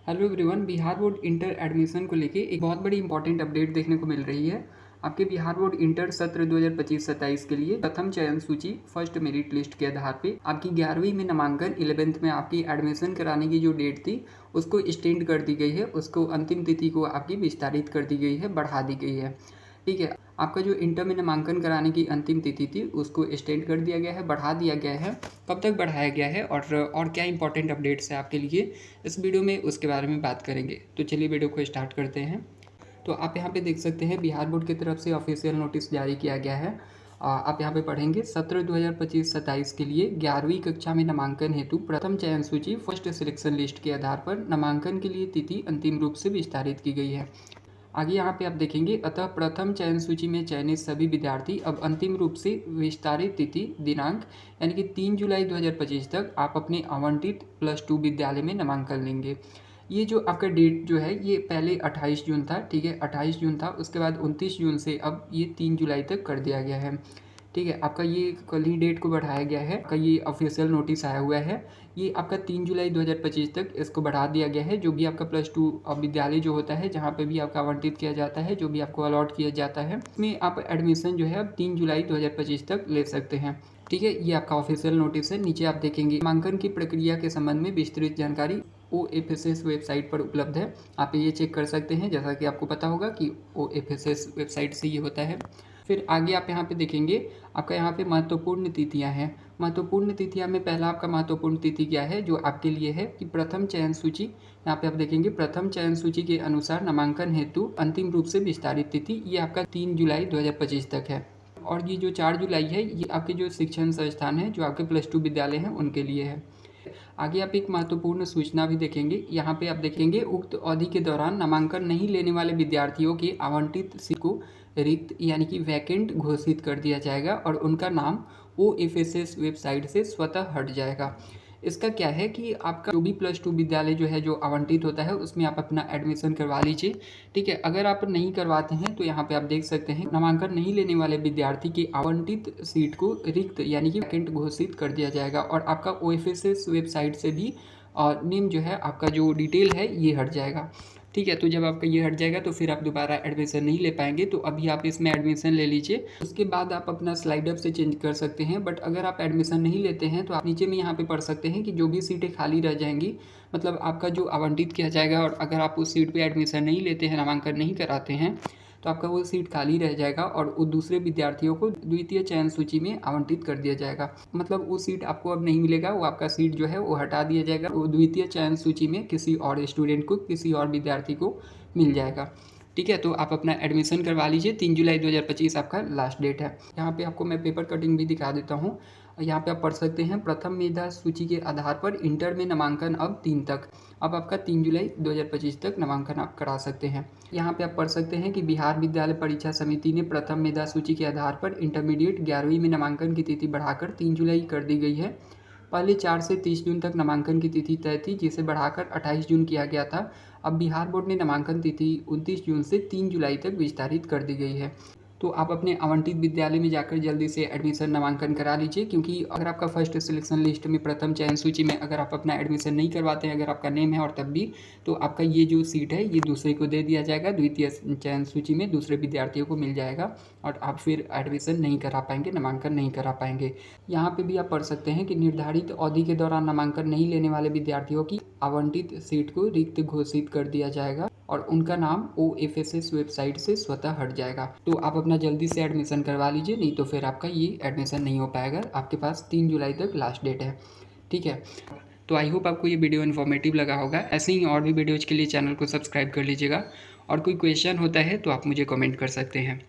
Hello everyone, Bihar board inter admission को लेके एक बहुत बड़ी इंपॉर्टेंट अपडेट देखने को मिल रही है। आपके बिहार बोर्ड इंटर सत्र 2025-27 के लिए प्रथम चयन सूची फर्स्ट मेरिट लिस्ट के आधार पे आपकी 11वीं में नामांकन 11th में आपकी एडमिशन कराने की जो डेट थी उसको एक्सटेंड कर दी गई है। उसको अंतिम तिथि को आपकी विस्तारित कर दी गई है, बढ़ा दी गई है। ठीक है, आपका जो इंटर में नामांकन कराने की अंतिम तिथि थी उसको एक्सटेंड कर दिया गया है, बढ़ा दिया गया है। कब तक बढ़ाया गया है और क्या इंपॉर्टेंट अपडेट्स है आपके लिए इस वीडियो में, उसके बारे में बात करेंगे। तो चलिए वीडियो को स्टार्ट करते हैं। तो आप यहाँ पे देख सकते हैं बिहार बोर्ड की तरफ से ऑफिशियल नोटिस जारी किया गया है। आप यहाँ पे पढ़ेंगे सत्र 2025-27 के लिए 11वीं कक्षा में नामांकन हेतु प्रथम चयन सूची फर्स्ट सिलेक्शन लिस्ट के आधार पर नामांकन के लिए तिथि अंतिम रूप से विस्तारित की गई है। आगे यहाँ पे आप देखेंगे, अतः प्रथम चयन सूची में चयनित सभी विद्यार्थी अब अंतिम रूप से विस्तारित तिथि दिनांक यानी कि 3 जुलाई 2025 तक आप अपने आवंटित +2 विद्यालय में नामांकन लेंगे। ये जो आपका डेट जो है ये पहले 28 जून था, ठीक है, 28 जून था। उसके बाद 29 जून से अब ये 3 जुलाई तक कर दिया गया है। ठीक है, आपका ये कल ही डेट को बढ़ाया गया है। आपका ये ऑफिशियल नोटिस आया हुआ है। ये आपका 3 जुलाई 2025 तक इसको बढ़ा दिया गया है। जो भी आपका +2 विद्यालय जो होता है, जहाँ पे भी आपका आवंटित किया जाता है, जो भी आपको अलॉट किया जाता है, उसमें आप एडमिशन जो है अब 3 जुलाई 2025 तक ले सकते हैं। ठीक है, ये आपका ऑफिशियल नोटिस है। नीचे आप देखेंगे नामांकन की प्रक्रिया के संबंध में विस्तृत जानकारी OFSS वेबसाइट पर उपलब्ध है। आप ये चेक कर सकते हैं, जैसा कि आपको पता होगा कि OFSS वेबसाइट से ये होता है। फिर आगे आप यहाँ पे देखेंगे, आपका यहाँ पे महत्वपूर्ण तिथियाँ हैं। महत्वपूर्ण तिथियाँ में पहला आपका महत्वपूर्ण तिथि क्या है जो आपके लिए है कि प्रथम चयन सूची। यहाँ पे आप देखेंगे प्रथम चयन सूची के अनुसार नामांकन हेतु अंतिम रूप से विस्तारित तिथि ये आपका 3 जुलाई 2025 तक है। और ये जो 4 जुलाई है ये आपके जो शिक्षण संस्थान है, जो आपके +2 विद्यालय हैं, उनके लिए है। आगे आप एक महत्वपूर्ण सूचना भी देखेंगे। यहाँ पे आप देखेंगे, उक्त अवधि के दौरान नामांकन नहीं लेने वाले विद्यार्थियों की आवंटित सीट को रिक्त यानी कि वैकेंट घोषित कर दिया जाएगा और उनका नाम OFSS वेबसाइट से स्वतः हट जाएगा। इसका क्या है कि आपका जो भी +2 विद्यालय जो है जो आवंटित होता है उसमें आप अपना एडमिशन करवा लीजिए। ठीक है, अगर आप नहीं करवाते हैं तो यहाँ पे आप देख सकते हैं नामांकन नहीं लेने वाले विद्यार्थी की आवंटित सीट को रिक्त यानी कि वैकेंट घोषित कर दिया जाएगा और आपका OFSS वेबसाइट से भी नेम जो है आपका जो डिटेल है ये हट जाएगा। ठीक है, तो जब आपका ये हट जाएगा तो फिर आप दोबारा एडमिशन नहीं ले पाएंगे। तो अभी आप इसमें एडमिशन ले लीजिए, उसके बाद आप अपना स्लाइड अप से चेंज कर सकते हैं। बट अगर आप एडमिशन नहीं लेते हैं तो आप नीचे में यहाँ पे पढ़ सकते हैं कि जो भी सीटें खाली रह जाएंगी, मतलब आपका जो आवंटित किया जाएगा, और अगर आप उस सीट पर एडमिशन नहीं लेते हैं, नामांकन नहीं कराते हैं, तो आपका वो सीट खाली रह जाएगा और वो दूसरे विद्यार्थियों को द्वितीय चयन सूची में आवंटित कर दिया जाएगा। मतलब वो सीट आपको अब नहीं मिलेगा, वो आपका सीट जो है वो हटा दिया जाएगा। वो द्वितीय चयन सूची में किसी और स्टूडेंट को, किसी और विद्यार्थी को मिल जाएगा। ठीक है, तो आप अपना एडमिशन करवा लीजिए। 3 जुलाई 2025 आपका लास्ट डेट है। यहाँ पे आपको मैं पेपर कटिंग भी दिखा देता हूँ। यहाँ पे आप पढ़ सकते हैं, प्रथम मेधा सूची के आधार पर इंटर में नामांकन अब 3 तक। अब आपका 3 जुलाई 2025 तक नामांकन आप करा सकते हैं। यहाँ पे आप पढ़ सकते हैं कि बिहार विद्यालय परीक्षा समिति ने प्रथम मेधा सूची के आधार पर इंटरमीडिएट 11वीं में नामांकन की तिथि बढ़ाकर 3 जुलाई कर दी गई है। पहले 4 से 30 जून तक नामांकन की तिथि तय थी, जिसे बढ़ाकर 28 जून किया गया था। अब बिहार बोर्ड ने नामांकन तिथि 29 जून से 3 जुलाई तक विस्तारित कर दी गई है। तो आप अपने आवंटित विद्यालय में जाकर जल्दी से एडमिशन नामांकन करा लीजिए, क्योंकि अगर आपका फर्स्ट सिलेक्शन लिस्ट में प्रथम चयन सूची में अगर आप अपना एडमिशन नहीं करवाते हैं, अगर आपका नेम है और तब भी, तो आपका ये जो सीट है ये दूसरे को दे दिया जाएगा। द्वितीय चयन सूची में दूसरे विद्यार्थियों को मिल जाएगा और आप फिर एडमिशन नहीं करा पाएंगे, नामांकन नहीं करा पाएंगे। यहाँ पे भी आप पढ़ सकते हैं कि निर्धारित अवधि के दौरान नामांकन नहीं लेने वाले विद्यार्थियों की आवंटित सीट को रिक्त घोषित कर दिया जाएगा और उनका नाम OFSS वेबसाइट से स्वतः हट जाएगा। तो आप अपना जल्दी से एडमिशन करवा लीजिए, नहीं तो फिर आपका ये एडमिशन नहीं हो पाएगा। आपके पास 3 जुलाई तक लास्ट डेट है। ठीक है, तो आई होप आपको ये वीडियो इन्फॉर्मेटिव लगा होगा। ऐसे ही और भी वीडियोज़ के लिए चैनल को सब्सक्राइब कर लीजिएगा और कोई क्वेश्चन होता है तो आप मुझे कमेंट कर सकते हैं।